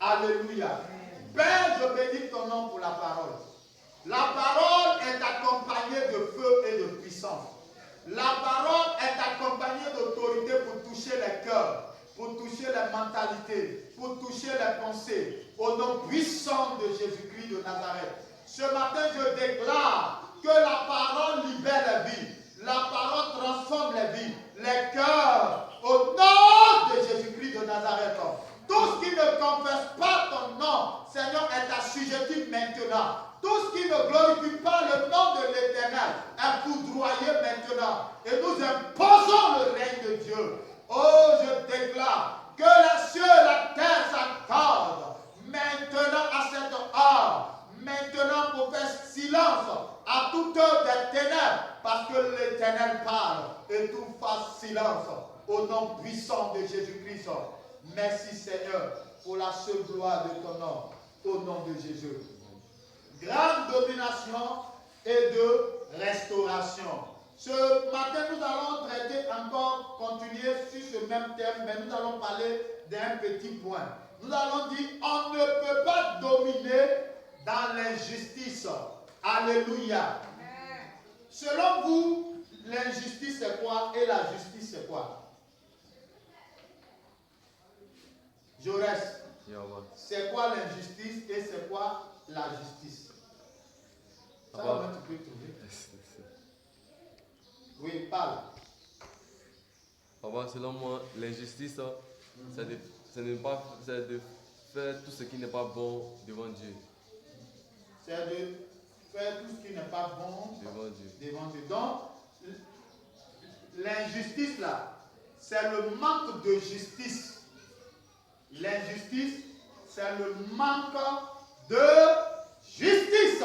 Alléluia. Père, je bénis ton nom pour la parole. La parole est accompagnée de feu et de puissance. La parole est accompagnée d'autorité pour toucher les cœurs, pour toucher les mentalités, pour toucher les pensées. Au nom puissant de Jésus-Christ de Nazareth. Ce matin, je déclare que la parole libère les vies. La parole transforme les vies, les cœurs. Au nom de Jésus-Christ de Nazareth. Tout ce qui ne confesse pas ton nom, Seigneur, est assujetti maintenant. Tout ce qui ne glorifie pas le nom de l'Éternel est foudroyé maintenant. Et nous imposons le règne de Dieu. Oh, je déclare que les cieux et la terre s'accordent maintenant à cette heure. Maintenant pour faire silence à toute heure des ténèbres. Parce que l'Éternel parle et tout fasse silence. Au nom puissant de Jésus-Christ. Merci Seigneur pour la seule gloire de ton nom. Au nom de Jésus. Grande domination et de restauration. Ce matin, nous allons traiter encore, continuer sur ce même thème, mais nous allons parler d'un petit point. Nous allons dire, on ne peut pas dominer dans l'injustice. Alléluia. Selon vous, l'injustice c'est quoi et la justice c'est quoi? Je reste. C'est quoi l'injustice et c'est quoi la justice? Ça, comment tu peux trouver? Oui, parle. Selon moi, l'injustice, c'est de faire tout ce qui n'est pas bon devant Dieu. C'est de faire tout ce qui n'est pas bon devant Dieu. Donc, l'injustice là, c'est le manque de justice. L'injustice, c'est le manque de justice.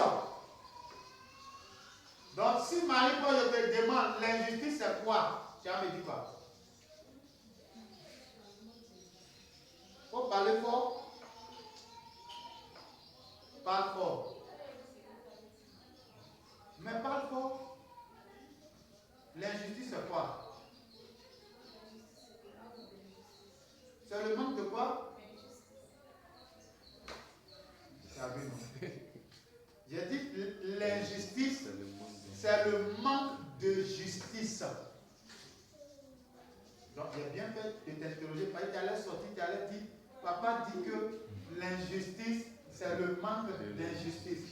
Donc, si Marie, quand je te demande l'injustice, c'est quoi? Tu vas me dire quoi? Il faut parler fort. Parle fort. Mais parle fort. L'injustice, c'est quoi? C'est le manque de quoi? J'ai dit l'injustice, c'est le manque de justice. Donc, j'ai bien fait de t'interroger. Parce que tu allais sortir, tu allais dire, papa dit que l'injustice, c'est le manque d'injustice.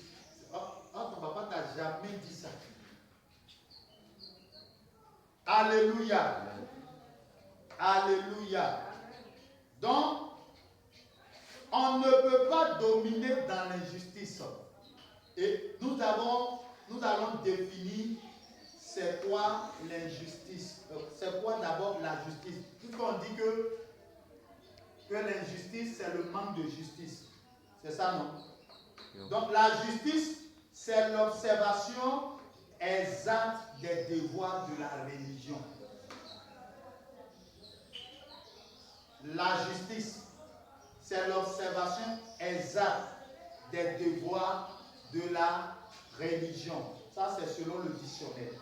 Ton papa t'a jamais dit ça. Alléluia. Alléluia. Donc, on ne peut pas dominer dans l'injustice. Et nous allons définir c'est quoi l'injustice. C'est quoi d'abord la justice. Puisqu'on dit que l'injustice, c'est le manque de justice. C'est ça, non? Donc, la justice, c'est l'observation exacte des devoirs de la religion. La justice, c'est l'observation exacte des devoirs de la religion. Ça, c'est selon le dictionnaire.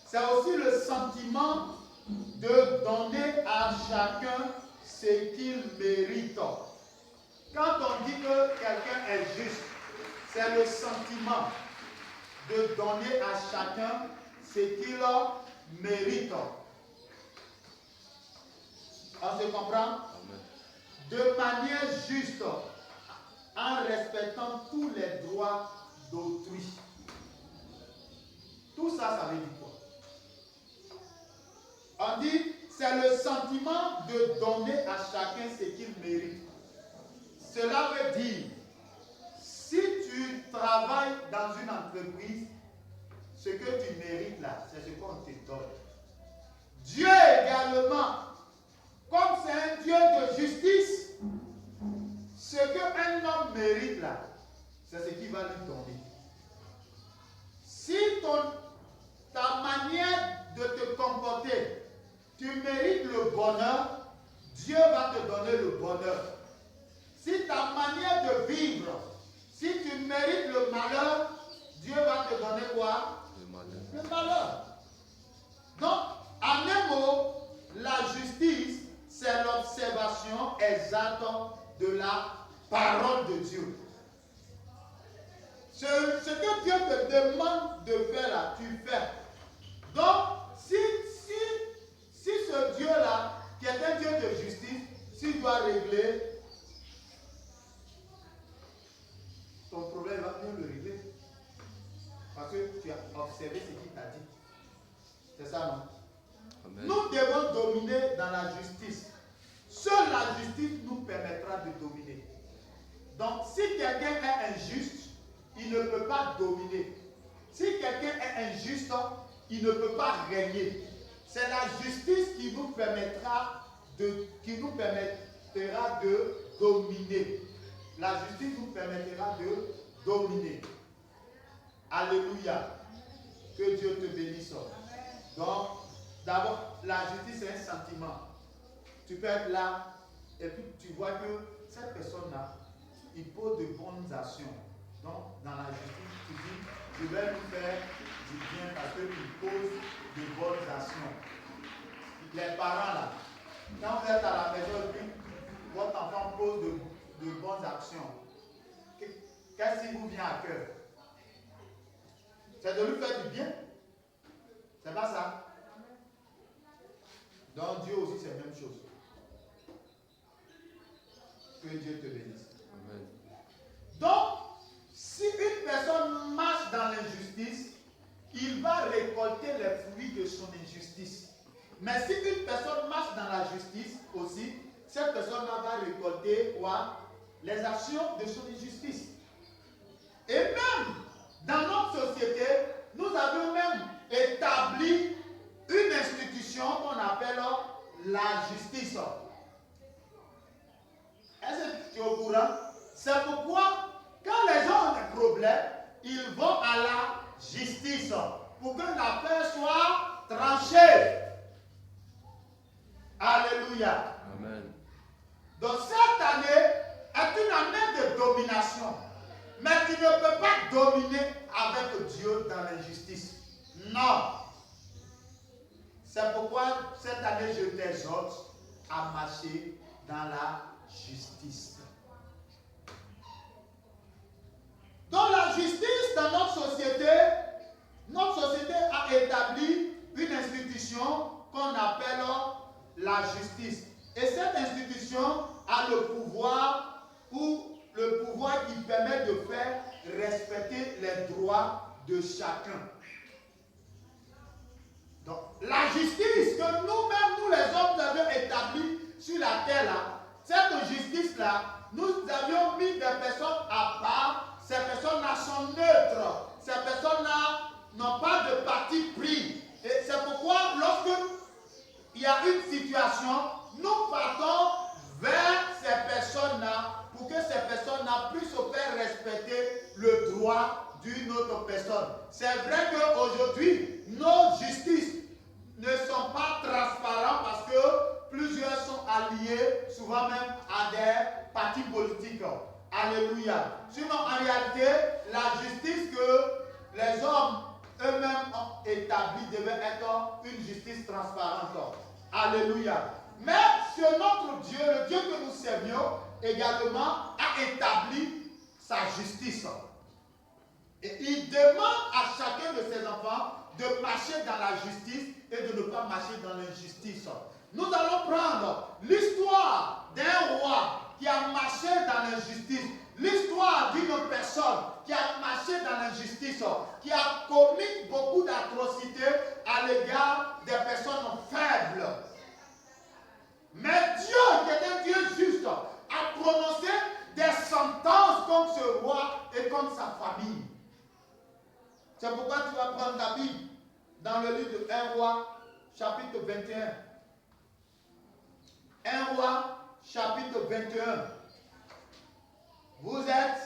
C'est aussi le sentiment de donner à chacun ce qu'il mérite. Quand on dit que quelqu'un est juste, c'est le sentiment de donner à chacun ce qu'il mérite. On se comprend? De manière juste, en respectant tous les droits d'autrui. Tout ça, ça veut dire quoi? On dit, c'est le sentiment de donner à chacun ce qu'il mérite. Cela veut dire, si tu travailles dans une entreprise, ce que tu mérites là, c'est ce qu'on te donne. Dieu également, comme c'est un Dieu de justice, ce qu'un homme mérite là, c'est ce qu'il va lui donner. Si ta manière de te comporter, tu mérites le bonheur, Dieu va te donner le bonheur. Si ta manière de vivre, si tu mérites le malheur, Dieu va te donner quoi? Le malheur. Donc, en un mot, la justice, c'est l'observation exacte de la parole de Dieu. Ce que Dieu te demande de faire là, tu fais. Donc, si ce Dieu-là, qui est un Dieu de justice, s'il doit régler ton problème, il va bien le régler. Parce que tu as observé ce qu'il t'a dit. C'est ça, non? Amen. Nous devons dominer dans la justice. Seule la justice nous permettra de dominer. Donc, si quelqu'un est injuste, il ne peut pas dominer. Si quelqu'un est injuste, il ne peut pas régner. C'est la justice qui nous permettra de dominer. La justice nous permettra de dominer. Alléluia. Que Dieu te bénisse. Donc, d'abord, la justice est un sentiment. Tu peux être là et puis tu vois que cette personne-là, il pose de bonnes actions. Donc, dans la justice, tu dis, je vais lui faire du bien parce qu'il pose de bonnes actions. Les parents là, quand vous êtes à la maison et puis votre enfant pose de bonnes actions, qu'est-ce qui vous vient à cœur? C'est de lui faire du bien. C'est pas ça? Donc Dieu aussi c'est la même chose. Que Dieu te bénisse. Amen. Donc, si une personne marche dans l'injustice, il va récolter les fruits de son injustice. Mais si une personne marche dans la justice aussi, cette personne-là va récolter quoi? Les actions de son injustice. Et même dans notre société, nous avons même établi une institution qu'on appelle la justice. Est-ce que tu es au courant? C'est pourquoi, quand les gens ont des problèmes, ils vont à la justice pour que l'affaire soit tranchée. Alléluia. Amen. Donc cette année est une année de domination. Mais tu ne peux pas dominer avec Dieu dans l'injustice. Non. C'est pourquoi cette année je t'exhorte à marcher dans la justice. Dans la justice, dans notre société a établi une institution qu'on appelle la justice. Et cette institution a le pouvoir qui permet de faire respecter les droits de chacun. Donc, la justice que nous-mêmes, nous les hommes, avons établie sur la terre, là, cette justice-là, nous avions mis des personnes à part. Ces personnes-là sont neutres. Ces personnes-là n'ont pas de parti pris. Et c'est pourquoi, lorsque il y a une situation, nous partons vers ces personnes-là pour que ces personnes-là puissent faire respecter le droit d'une autre personne. C'est vrai qu'aujourd'hui, nos justices ne sont pas transparentes parce que plusieurs sont alliés, souvent même à des partis politiques. Alléluia. Sinon, en réalité, la justice que les hommes eux-mêmes ont établie devait être une justice transparente. Alléluia. Mais c'est notre Dieu, le Dieu que nous servions, également a établi sa justice. Et il demande à chacun de ses enfants de marcher dans la justice et de ne pas marcher dans l'injustice. Nous allons prendre l'histoire d'un roi qui a marché dans l'injustice, l'histoire d'une personne qui a marché dans l'injustice, qui a commis beaucoup d'atrocités à l'égard des personnes faibles. Mais Dieu, qui est un Dieu juste, a prononcé des sentences contre ce roi et contre sa famille. C'est pourquoi tu vas prendre ta Bible dans le livre de 1 roi, chapitre 21. 1 roi, chapitre 21. Vous êtes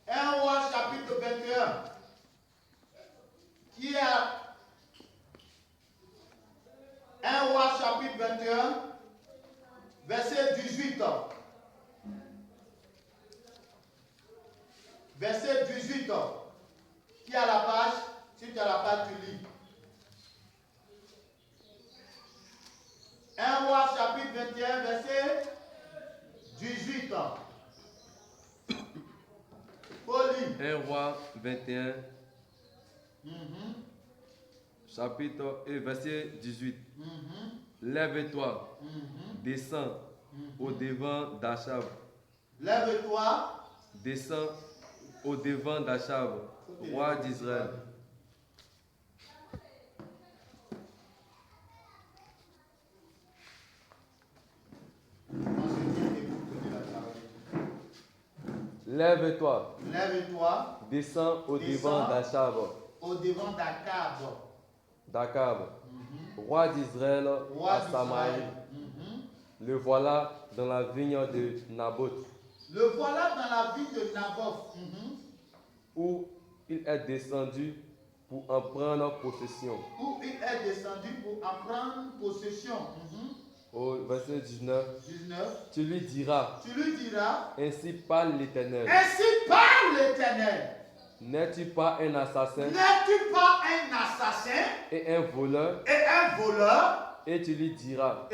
1 roi, chapitre 21. Qui a 1 roi, chapitre 21, verset 18. Verset 18. Qui a la page? Si tu as la page, tu lis. 21, verset 18. Pauline. 1 Roi 21, chapitre et verset 18. Lève-toi, descends au devant d'Achab. Lève-toi. Descends au devant d'Achab, roi d'Israël. Lève-toi. Lève-toi. Descends au devant d'Achab. Au devant d'Akab. D'Akab, roi d'Israël à Samarie. Le voilà dans la vigne de Naboth. Le voilà dans la vigne de Naboth. Où il est descendu pour en prendre possession. Où il est descendu pour en prendre possession. Au verset 19. 19. Tu lui diras. Ainsi parle l'Éternel. Ainsi parle l'Éternel. N'es-tu pas un assassin? N'es-tu pas un assassin? Et un voleur? Et un voleur? Et tu lui diras.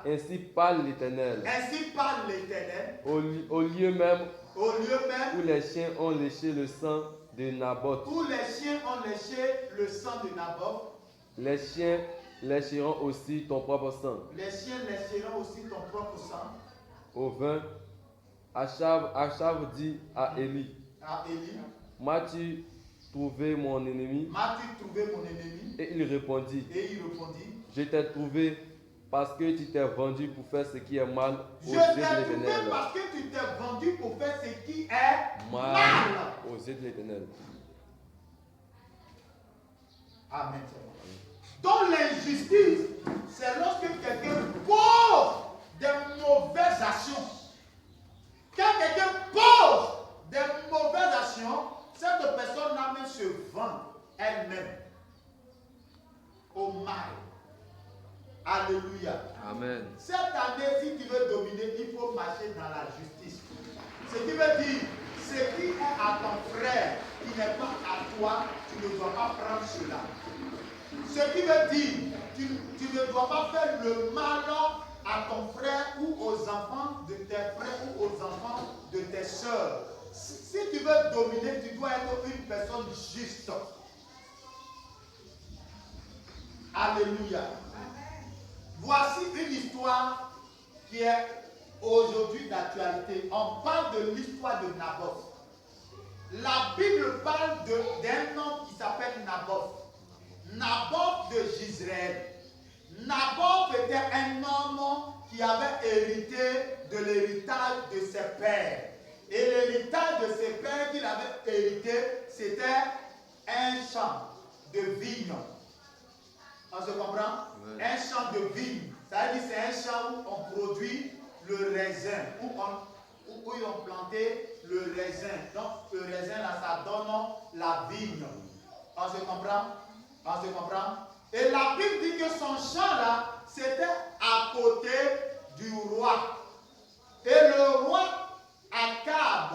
Ainsi parle l'Éternel. Ainsi parle l'Éternel. Au lieu même où les chiens ont léché le sang de Naboth. Où les chiens ont léché le sang de Naboth. Les chiens lécheront aussi ton propre sang. Les chiens lécheront aussi ton propre sang. Au 20, Achab dit à Élie. M'as-tu trouvé mon ennemi? Et il répondit. Je t'ai trouvé parce que tu t'es vendu pour faire ce qui est mal aux yeux de l'Éternel. Parce que tu t'es vendu pour faire ce qui est mal aux yeux de l'Éternel. Amen. Donc l'injustice, c'est lorsque quelqu'un pose des mauvaises actions. Quand quelqu'un pose des mauvaises actions, cette personne-là même se vend elle-même au mal. Alléluia. Amen. Cette année, si tu veux dominer, il faut marcher dans la justice. Ce qui veut dire, ce qui est à ton frère, qui n'est pas à toi, tu ne dois pas prendre cela. Ce qui veut dire, tu ne dois pas faire le mal à ton frère ou aux enfants de tes frères ou aux enfants de tes soeurs. Si tu veux dominer, tu dois être une personne juste. Alléluia. Voici une histoire qui est aujourd'hui d'actualité. On parle de l'histoire de Naboth. La Bible parle d'un homme qui s'appelle Naboth. Naboth de Jezreel. Naboth était un homme qui avait hérité de l'héritage de ses pères. Et l'héritage de ses pères qu'il avait hérité, c'était un champ de vigne. On se comprend? Oui. Un champ de vigne. Ça veut dire que c'est un champ où on produit le raisin, où ils ont planté le raisin. Donc le raisin là, ça donne la vigne. On se comprend? On se comprend? Et la Bible dit que son champ là, c'était à côté du roi. Et le roi Akab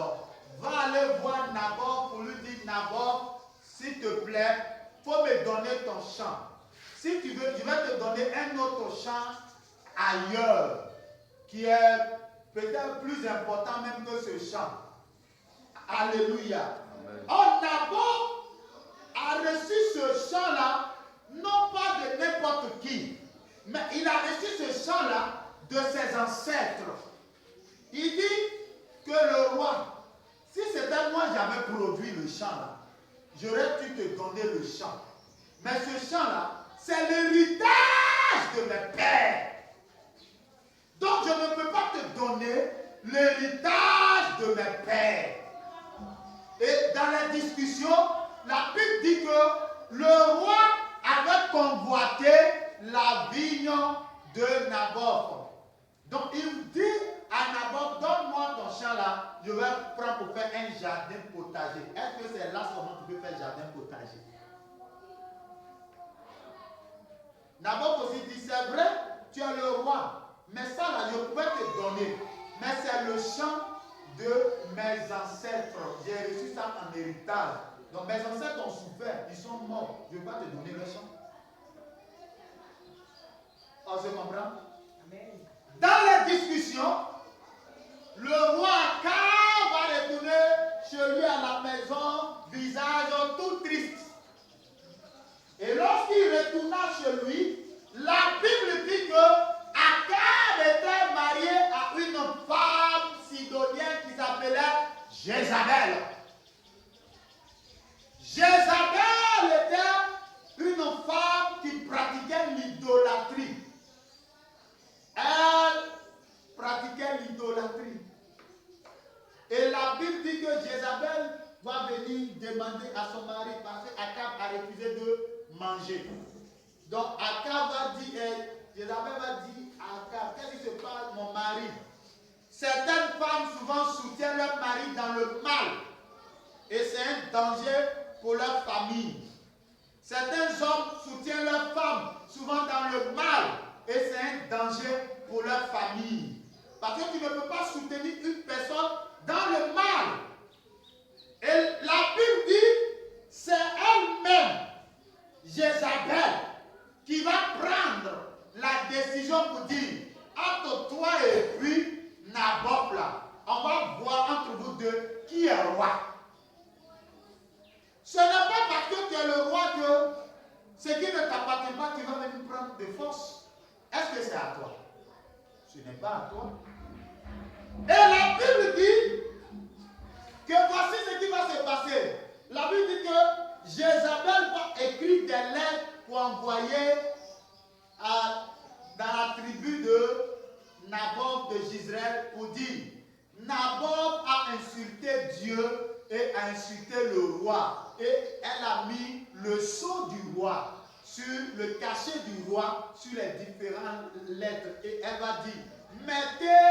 va aller voir Naboth pour lui dire: Naboth, s'il te plaît, il faut me donner ton champ. Si tu veux, je vais te donner un autre champ ailleurs, qui est peut-être plus important même que ce champ. Alléluia. Or, Naboth a reçu ce champ-là, non pas de n'importe qui, mais il a reçu ce champ-là de ses ancêtres. Il dit que le roi, si c'était moi j'avais produit le champ-là, j'aurais dû te donner le champ. Mais ce champ-là, c'est l'héritage de mes pères. Donc je ne peux pas te donner l'héritage de mes pères. Et dans la discussion, la Bible dit que le roi avait convoité la vigne de Naboth. Donc il dit à Naboth: donne-moi ton champ là, je vais prendre pour faire un jardin potager. Est-ce que c'est là seulement que tu peux faire jardin potager? Naboth aussi dit: c'est vrai, tu es le roi, mais ça là, je pouvais te donner. Mais c'est le champ de mes ancêtres. J'ai reçu ça en héritage. Donc mes ancêtres ont souffert, ils sont morts. Je ne vais pas te donner le champ. On se comprend? Amen. décision, le roi Akab va retourner chez lui à la maison, visage tout triste. Et lorsqu'il retourna chez lui, la Bible dit que Akab était marié à une femme sidonienne qui s'appelait Jézabel. Jézabel était une femme qui pratiquait l'idolâtrie. Elle pratiquait l'idolâtrie. Et la Bible dit que Jézabel va venir demander à son mari parce qu'Akab a refusé de manger. Donc Akab va dire, Jézabel va dire à Akab, qu'est-ce qui se passe, mon mari? Certaines femmes souvent soutiennent leur mari dans le mal. Et c'est un danger pour leur famille. Certains hommes soutiennent leurs femmes souvent dans le mal. Et c'est un danger pour leur famille. Parce que tu ne peux pas soutenir une personne dans le mal. Et la Bible dit, c'est elle-même, Jézabel, qui va prendre la décision pour dire, entre toi et puis Naboth là, on va voir entre vous deux qui est roi. Ce n'est pas parce que tu es le roi que ce qui ne t'appartient pas, tu vas venir prendre de force. Est-ce que c'est à toi? Ce n'est pas à toi. Et la Bible dit que voici ce qui va se passer. La Bible dit que Jézabel va écrire des lettres pour envoyer dans la tribu de Naboth de Jezreel pour dire Naboth a insulté Dieu et a insulté le roi. Et elle a mis le sceau du roi sur le cachet du roi sur les différentes lettres. Et elle va dire mettez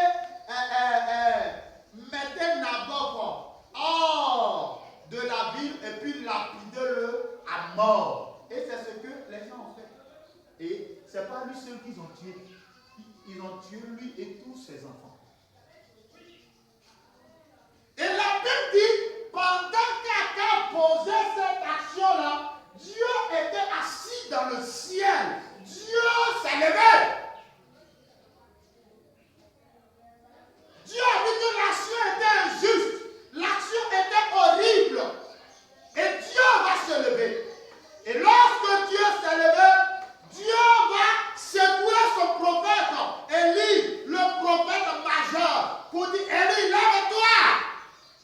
Naboth hors de la ville et puis lapidez-le à mort. Et c'est ce que les gens ont fait. Et ce n'est pas lui seul qu'ils ont tué. Ils ont tué lui et tous ses enfants. Et la Bible dit, pendant qu'Akab posait cette action-là, Dieu était assis dans le ciel. Dieu s'est levé. Dieu a dit que l'action était injuste. L'action était horrible. Et Dieu va se lever. Et lorsque Dieu s'est levé, Dieu va secouer son prophète, Élie, le prophète majeur, pour dire, Élie, lève-toi.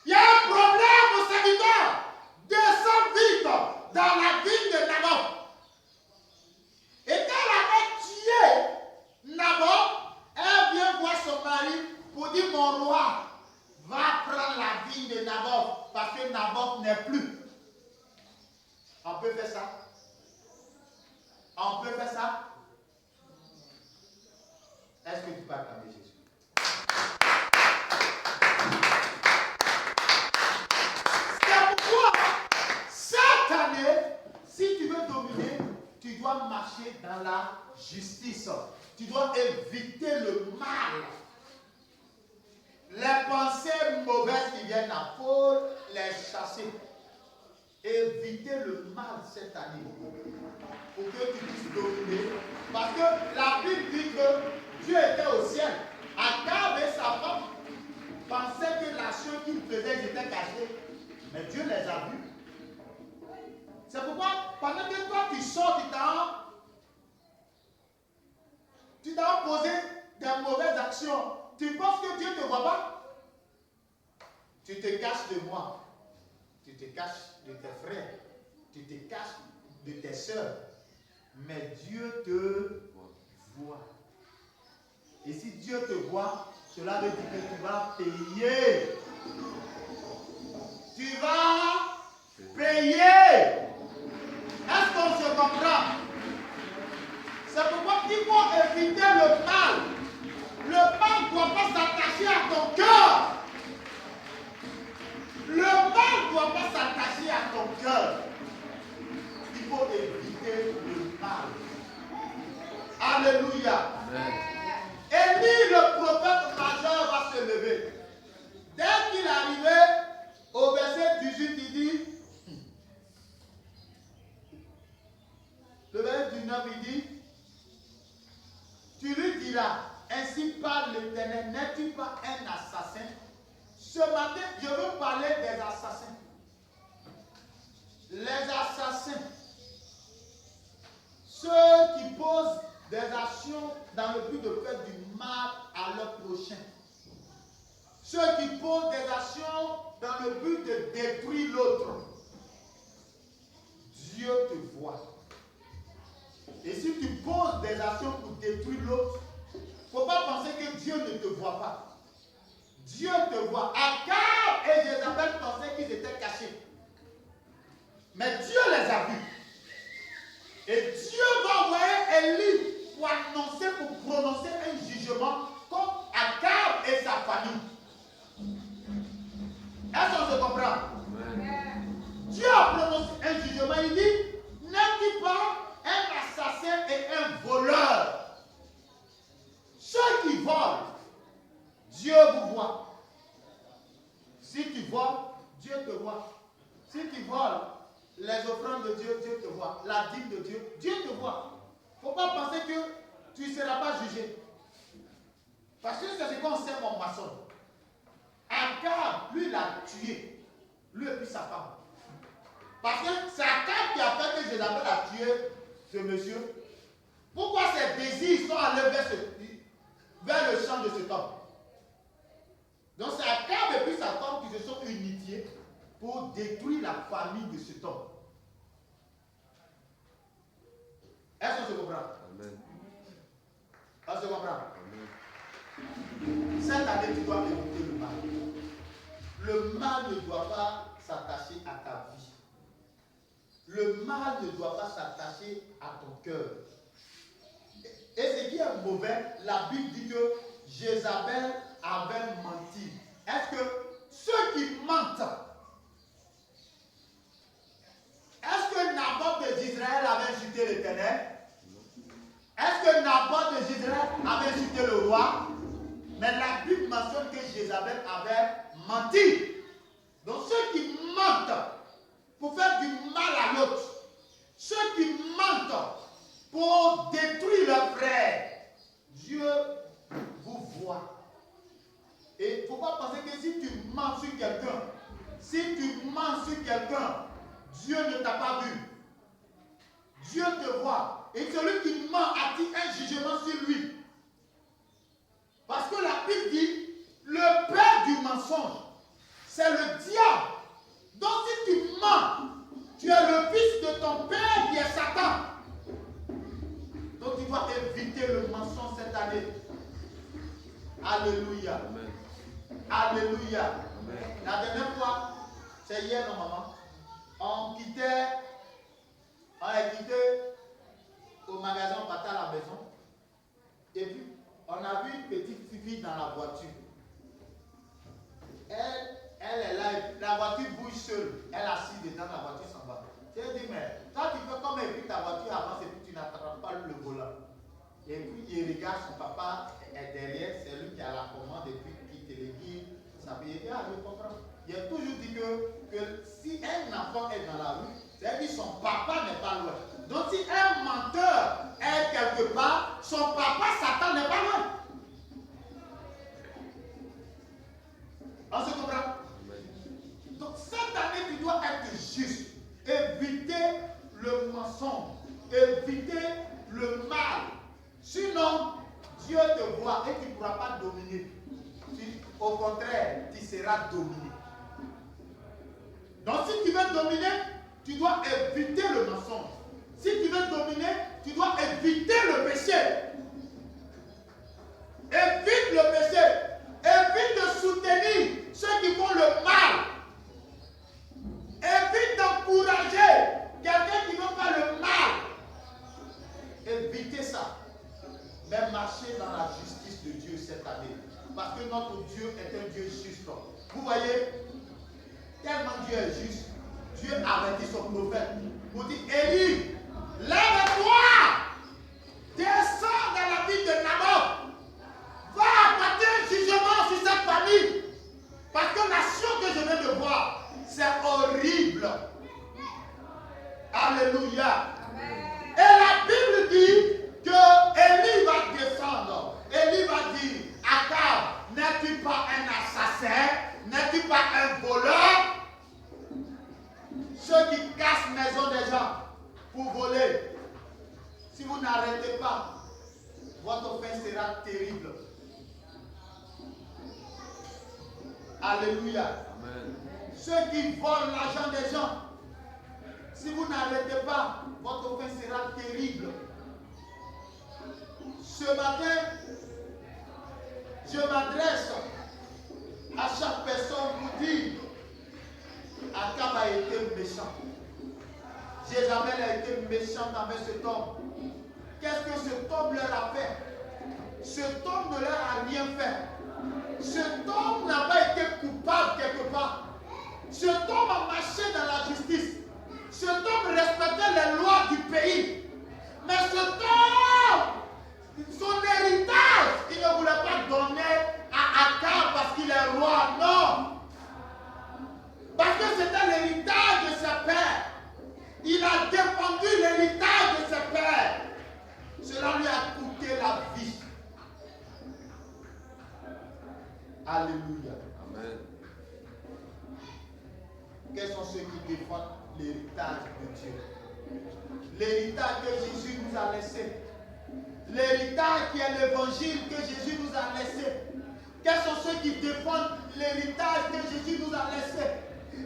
Il y a un problème au serviteur. Descends vite dans la ville de Naboth. Et quand elle avait tué Naboth, elle vient voir son mari pour dire, mon roi, va prendre la ville de Naboth, parce que Naboth n'est plus. On peut faire ça? On peut faire ça? Est-ce que tu peux acclamer Jésus? C'est pourquoi, cette année, si tu veux dominer, tu dois marcher dans la justice. Tu dois éviter le mal. Les pensées mauvaises qui viennent à Paul, les chasser. Éviter le mal cette année pour que tu puisses dominer. Parce que la Bible dit que Dieu était au ciel. Akab et sa femme pensaient que l'action qu'ils faisaient, ils étaient cachés. Mais Dieu les a vus. C'est pourquoi, pendant que toi tu sors, tu t'as posé des mauvaises actions. Tu penses que Dieu ne te voit pas? Tu te caches de moi. Tu te caches de tes frères. Tu te caches de tes soeurs. Mais Dieu te voit. Et si Dieu te voit, cela veut dire que tu vas payer. Tu vas payer. Est-ce qu'on se comprend? C'est pourquoi il faut éviter le mal. Le mal ne doit pas s'attacher à ton cœur. Le mal ne doit pas s'attacher à ton cœur. Il faut éviter le mal. Alléluia. Élie, le prophète majeur, va se lever. Dès qu'il est arrivé au verset 18, il dit, le verset 19, il dit, tu lui diras, Ainsi parle l'Éternel, n'es-tu pas un assassin? Ce matin, je veux parler des assassins. Les assassins, ceux qui posent des actions dans le but de faire du mal à leur prochain. Ceux qui posent des actions dans le but de détruire l'autre. Dieu te voit. Et si tu poses des actions pour détruire l'autre, il ne faut pas penser que Dieu ne te voit pas. Dieu te voit. Akab et Jézabel pensaient qu'ils étaient cachés. Mais Dieu les a vus. Et Dieu va envoyer Élie pour annoncer, pour prononcer un jugement contre Akab et sa famille. Est-ce qu'on se comprend? Dieu a prononcé un jugement. Il dit, n'es-tu pas un assassin et un voleur? Ceux qui volent, Dieu vous voit. Si tu voles, Dieu te voit. Si tu voles les offrandes de Dieu, Dieu te voit. La dîme de Dieu, Dieu te voit. Il ne faut pas penser que tu ne seras pas jugé. Parce que c'est ce qu'on sait mon maçon. Akab, lui, il a tué. Lui et puis sa femme. Parce que c'est Akab qui a fait que Jézabel a tué ce monsieur. Pourquoi ses désirs sont allés vers le champ de cet homme? Donc c'est Akab et puis sa femme qui se sont unifiés pour détruire la famille de cet homme. Est-ce qu'on se comprend? Amen. On se comprend? Amen. Cette année, tu dois éviter le mal. Le mal ne doit pas s'attacher à ta vie. Le mal ne doit pas s'attacher à ton cœur. Et ce qui est mauvais, la Bible dit que Jézabel avait menti. Est-ce que ceux qui mentent, est-ce que Naboth d'Israël avait insulté l'Éternel? Est-ce que Naboth d'Israël avait insulté le roi? Mais la Bible mentionne que Jézabel avait menti. Donc ceux qui mentent pour faire du mal à l'autre, ceux qui mentent pour détruire leurs frères, Dieu vous voit. Et il ne faut pas penser que si tu mens sur quelqu'un, Dieu ne t'a pas vu. Dieu te voit. Et celui qui ment attire un jugement sur lui. Parce que la Bible dit, le père du mensonge, c'est le diable. Donc si tu mens, tu es le fils de ton père qui est Satan. Donc tu dois éviter le mensonge cette année. Alléluia. Amen. Alléluia. Amen. La dernière fois, c'est hier normalement, on est quitté au magasin, on partait à la maison. Et puis, on a vu une petite fille dans la voiture. Elle est là, la voiture bouge seule. Elle est assise dedans, la voiture s'en va. J'ai dit, mais toi tu fais comme elle vit ta voiture avance et puis tu n'attrapes pas le volant. Et puis il regarde, son papa est derrière, c'est lui qui a la commande et puis qui te le guide. Ça veut dire, je comprends. Il a toujours dit que si un enfant est dans la rue, c'est-à-dire que son papa n'est pas loin. Donc si un menteur est quelque part, son papa Satan n'est pas loin. On se comprend? Donc cette année, tu dois être juste. Éviter le mensonge. Éviter le mal. Sinon, Dieu te voit et tu ne pourras pas dominer. Au contraire, tu seras dominé. Donc si tu veux dominer, tu dois éviter le mensonge. Si tu veux dominer, tu dois éviter le péché. Évite le péché. Évite de soutenir ceux qui font le mal. Évite d'encourager quelqu'un qui veut faire le mal. Évitez ça. Mais marchez dans la justice de Dieu cette année. Parce que notre Dieu est un Dieu juste. Vous voyez, tellement Dieu est juste, Dieu avertit son prophète. Pour dire, Élie, lève-toi, descends dans la ville de Naboth, va apporter un jugement sur cette famille. Parce que l'action que je viens de voir, c'est horrible. Alléluia. Amen. Et la Bible dit que Élie va descendre. Élie va vous n'arrêtez pas, votre fin sera terrible. Alléluia. Amen. Ceux qui volent l'argent des gens, si vous n'arrêtez pas, votre fin sera terrible. Ce matin, je m'adresse à chaque personne pour dire Akab a été méchant. Jézabel a été méchante avec cet homme. Qu'est-ce que cet homme leur a fait? Cet homme ne leur a rien fait. Cet homme n'a pas été coupable quelque part. Cet homme a marché dans la justice. Cet homme respectait les lois du pays. Mais cet homme, son héritage, il ne voulait pas donner à Akab parce qu'il est roi. Non. Parce que c'était l'héritage de ses pères. Il a défendu l'héritage de ses pères. Cela lui a coûté la vie. Alléluia. Amen. Quels sont ceux qui défendent l'héritage de Dieu? L'héritage que Jésus nous a laissé. L'héritage qui est l'évangile que Jésus nous a laissé. Quels sont ceux qui défendent l'héritage que Jésus nous a laissé?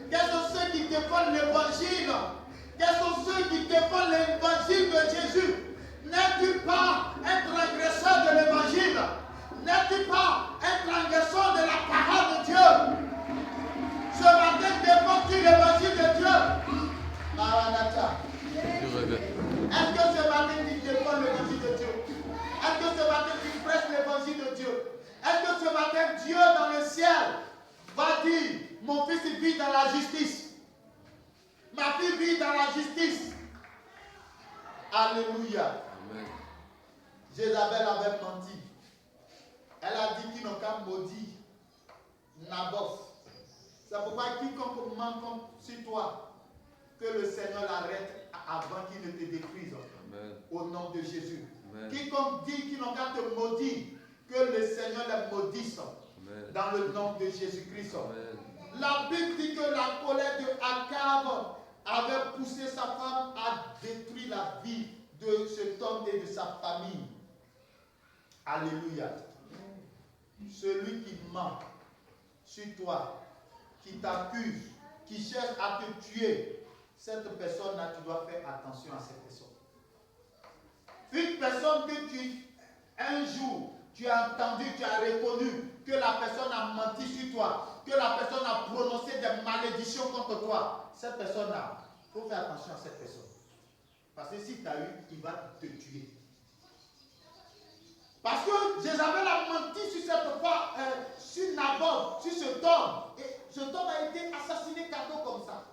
Quels sont ceux qui défendent l'évangile? Quels sont ceux qui défendent l'évangile de Jésus? N'es-tu pas un transgresseur de l'évangile? N'es-tu pas un transgresseur de la parole de Dieu? Ce matin, défends-tu l'évangile de Dieu? Maranatha. Est-ce que ce matin tu défends l'évangile de Dieu? Est-ce que ce matin tu prêches l'évangile de Dieu? Est-ce que ce matin Dieu dans le ciel va dire, mon fils vit dans la justice, ma fille vit dans la justice? Alléluia. Amen. Jézabel avait menti. Elle a dit qu'ils n'ont qu'à maudire Naboth. C'est pourquoi quiconque ment sur toi, que le Seigneur l'arrête avant qu'il ne te détruise. Amen. Au nom de Jésus. Amen. Quiconque dit qu'ils n'ont qu'à te maudire, que le Seigneur les maudisse. Amen. Dans le nom de Jésus-Christ. La Bible dit que la colère de Akab avait poussé sa femme à détruire la vie de cet homme et de sa famille. Alléluia. Celui qui ment sur toi, qui t'accuse, qui cherche à te tuer, cette personne-là, tu dois faire attention à cette personne. Une personne que un jour, tu as entendu, tu as reconnu que la personne a menti sur toi, que la personne a prononcé des malédictions contre toi, cette personne-là, il faut faire attention à cette personne. Parce que si tu as eu, il va te tuer. Parce que Jézabel a menti sur cette femme, sur Naboth, sur cet homme. Et cet homme a été assassiné cadeau comme ça.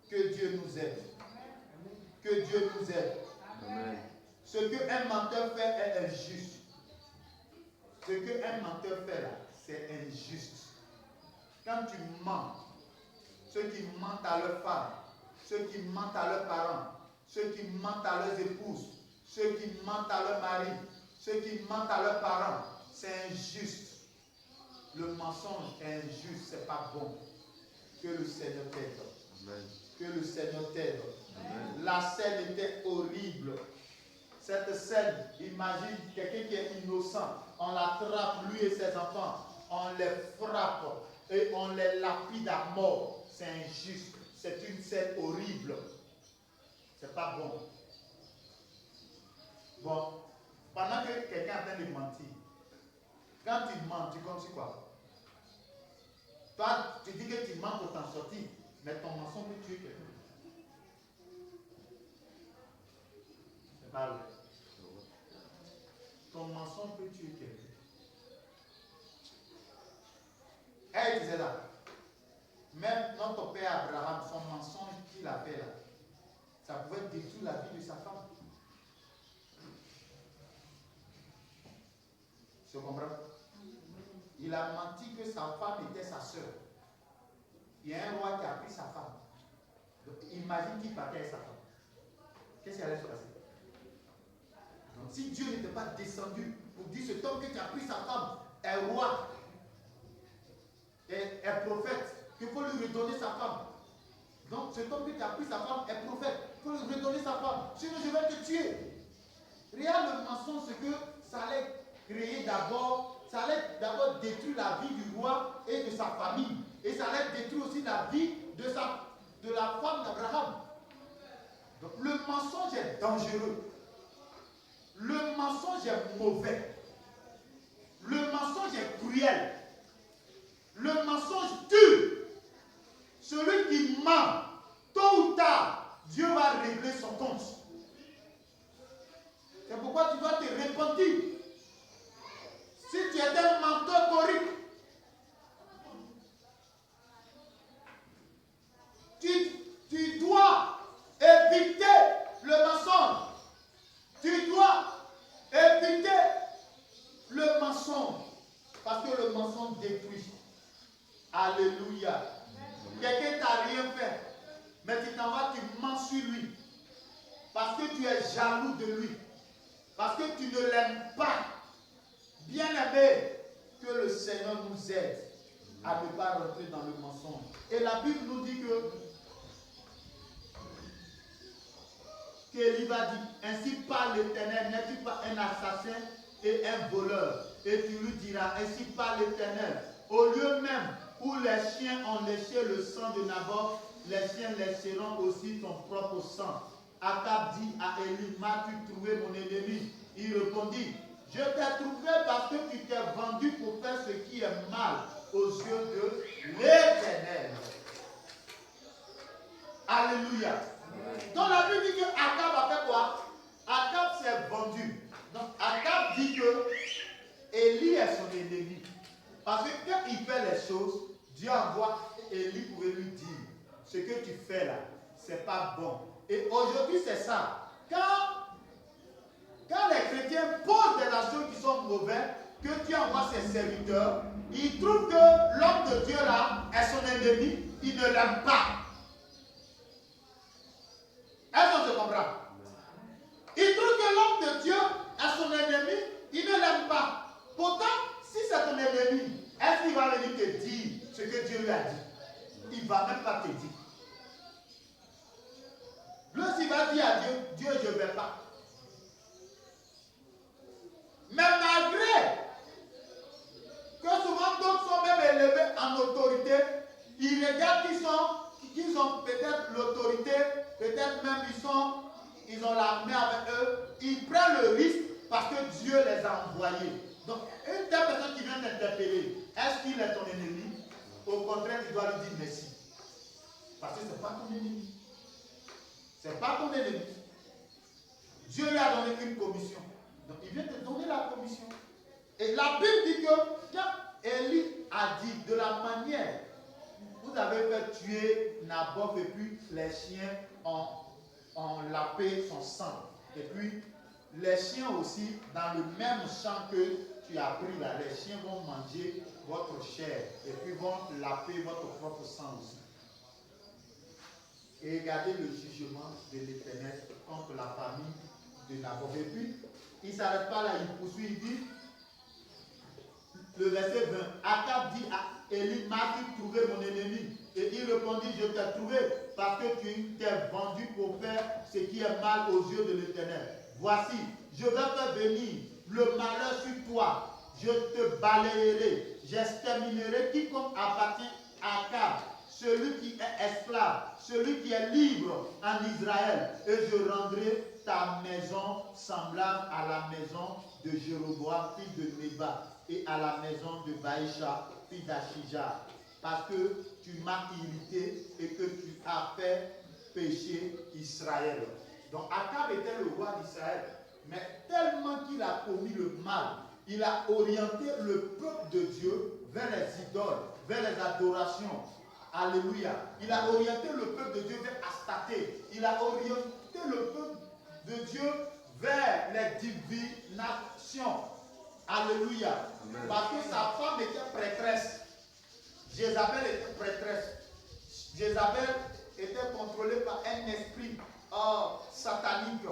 Que Dieu nous aide. Que Dieu nous aide. Amen. Ce qu'un menteur fait est injuste. Ce qu'un menteur fait là, c'est injuste. Quand tu mens, ceux qui mentent à leurs femmes, ceux qui mentent à leurs parents, ceux qui mentent à leurs épouses, ceux qui mentent à leurs maris, ceux qui mentent à leurs parents, c'est injuste. Le mensonge est injuste, c'est pas bon. Que le Seigneur t'aide. Amen. Que le Seigneur t'aide. Amen. La scène était horrible. Cette scène, imagine quelqu'un qui est innocent, on l'attrape, lui et ses enfants, on les frappe et on les lapide à mort. C'est injuste. C'est une scène horrible. C'est pas bon. Bon, pendant que quelqu'un est en train de mentir, quand tu mens, tu comptes sur quoi? Toi, tu dis que tu mens pour t'en sortir, mais ton mensonge peut tuer quelqu'un. C'est pas vrai. Ton mensonge peut tuer quelqu'un. Hey, tu sais là. Même notre père Abraham, son mensonge qu'il a fait là, ça pouvait détruire la vie de sa femme. Tu comprends? Il a menti que sa femme était sa soeur. Il y a un roi qui a pris sa femme. Donc, imagine qu'il partait avec sa femme. Qu'est-ce qui allait se passer? Donc, si Dieu n'était pas descendu pour dire cet homme que tu as pris sa femme est roi, est prophète, qu'il faut lui redonner sa femme. Donc, cet homme que tu as pris sa femme est prophète. faut redonner sa femme. Sinon, je vais te tuer. Regarde le mensonge, c'est que ça allait créer d'abord, ça allait d'abord détruire la vie du roi et de sa famille. Et ça allait détruire aussi la vie de la femme d'Abraham. Donc le mensonge est dangereux. Le mensonge est mauvais. Le mensonge est cruel. Le mensonge tue. Celui qui ment, tôt ou tard, Dieu va régler son compte. C'est pourquoi tu dois te repentir. Si tu es un menteur corique, tu dois éviter le mensonge. Tu dois éviter le mensonge. Parce que le mensonge détruit. Alléluia. Quelqu'un t'a rien fait. Mais tu t'en vas, tu mens sur lui. Parce que tu es jaloux de lui. Parce que tu ne l'aimes pas. Bien aimé, que le Seigneur nous aide à ne pas rentrer dans le mensonge. Et la Bible nous dit qu'Élie va dire, ainsi parle l'Éternel, n'es-tu pas un assassin et un voleur? Et tu lui diras, ainsi parle l'Éternel, au lieu même où les chiens ont léché le sang de Naboth, les chiens lécheront aussi ton propre sang. Akab dit à Élie, m'as-tu trouvé mon ennemi? Il répondit, je t'ai trouvé parce que tu t'es vendu pour faire ce qui est mal aux yeux de l'Éternel. Alléluia. Donc la Bible dit que Akab a fait quoi? Akab s'est vendu. Donc Akab dit que Élie est son ennemi. Parce que quand il fait les choses, Dieu envoie Élie pour lui dire, ce que tu fais là, c'est pas bon. Et aujourd'hui c'est ça. Quand les chrétiens posent des actions qui sont mauvaises, que Dieu envoie ses serviteurs, ils trouvent que l'homme de Dieu là est son ennemi, il ne l'aime pas. Est-ce qu'on se comprend? Il trouve que l'homme de Dieu est son ennemi, il ne l'aime pas. Pourtant, si c'est ton ennemi, est-ce qu'il va venir te dire ce que Dieu lui a dit? Il ne va même pas te dire. Lui, s'il va dire à Dieu, Dieu, je ne vais pas. Mais malgré que souvent d'autres sont même élevés en autorité, ils regardent qu'ils ont peut-être l'autorité, peut-être même ils ont l'armée avec eux, ils prennent le risque parce que Dieu les a envoyés. Donc, une telle personne qui vient t'interpeller, est-ce qu'il est ton ennemi? Au contraire, tu dois lui dire merci. Parce que ce n'est pas ton ennemi. Ce n'est pas ton ennemi. Dieu lui a donné une commission. Donc, il vient te donner la commission. Et la Bible dit que quand Élie a dit de la manière, vous avez fait tuer Naboth et puis les chiens ont lapé son sang. Et puis, les chiens aussi, dans le même champ que tu as pris là, les chiens vont manger votre chair et puis vont laper votre propre sang aussi. Et regardez le jugement de l'Éternel contre la famille de Naboth. Et puis, il ne s'arrête pas là, il poursuit, il dit, le verset 20, Akab dit à Élie, m'as-tu trouvé mon ennemi? Et il répondit, je t'ai trouvé parce que tu t'es vendu pour faire ce qui est mal aux yeux de l'Éternel. Voici, je vais faire venir le malheur sur toi. Je te balayerai, j'exterminerai quiconque appartient à Akab, celui qui est esclave, celui qui est libre en Israël. Et je rendrai ta maison semblable à la maison de Jéroboam, fils de Nébat, et à la maison de Baïcha, fils d'Achija, parce que tu m'as irrité et que tu as fait pécher Israël. Donc Akab était le roi d'Israël, mais tellement qu'il a commis le mal, il a orienté le peuple de Dieu vers les idoles, vers les adorations. Alléluia. Il a orienté le peuple de Dieu vers Astarté. Il a orienté le peuple de Dieu vers les divinations. Alléluia. Amen. Parce que sa femme était prêtresse. Jézabel était prêtresse. Jézabel était contrôlée par un esprit satanique.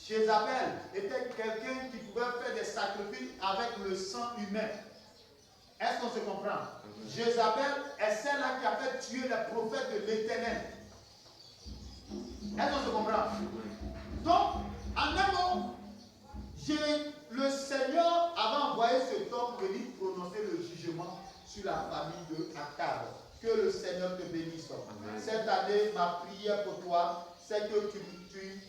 Jézabel était quelqu'un qui pouvait faire des sacrifices avec le sang humain. Est-ce qu'on se comprend? Jézabel est celle-là qui a fait tuer les prophètes de l'Éternel. Est-ce qu'on se comprend? Donc, en un mot, le Seigneur avait envoyé cet homme pour venir prononcer le jugement sur la famille de Akab. Que le Seigneur te bénisse. Amen. Cette année, ma prière pour toi, c'est que tu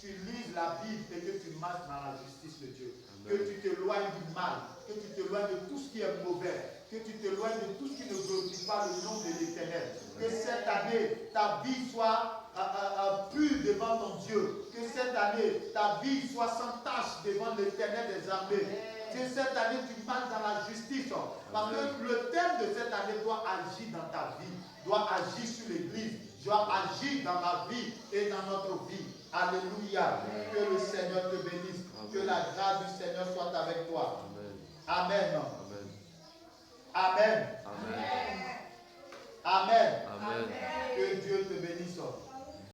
lises la Bible et que tu marches dans la justice de Dieu. Amen. Que tu t'éloignes du mal, que tu t'éloignes de tout ce qui est mauvais, que tu t'éloignes de tout ce qui ne glorifie pas le nom de l'Éternel. Que cette année, ta vie soit pure devant ton Dieu. Que cette année, ta vie soit sans tache devant l'Éternel des armées. Que cette année, tu marches dans la justice. Parce que le thème de cette année doit agir dans ta vie, doit agir sur l'Église, doit agir dans ma vie et dans notre vie. Alléluia. Que le Seigneur te bénisse. Amen. Que la grâce du Seigneur soit avec toi. Amen. Amen. Amen. Amen. Amen. Amen. Que Dieu te bénisse.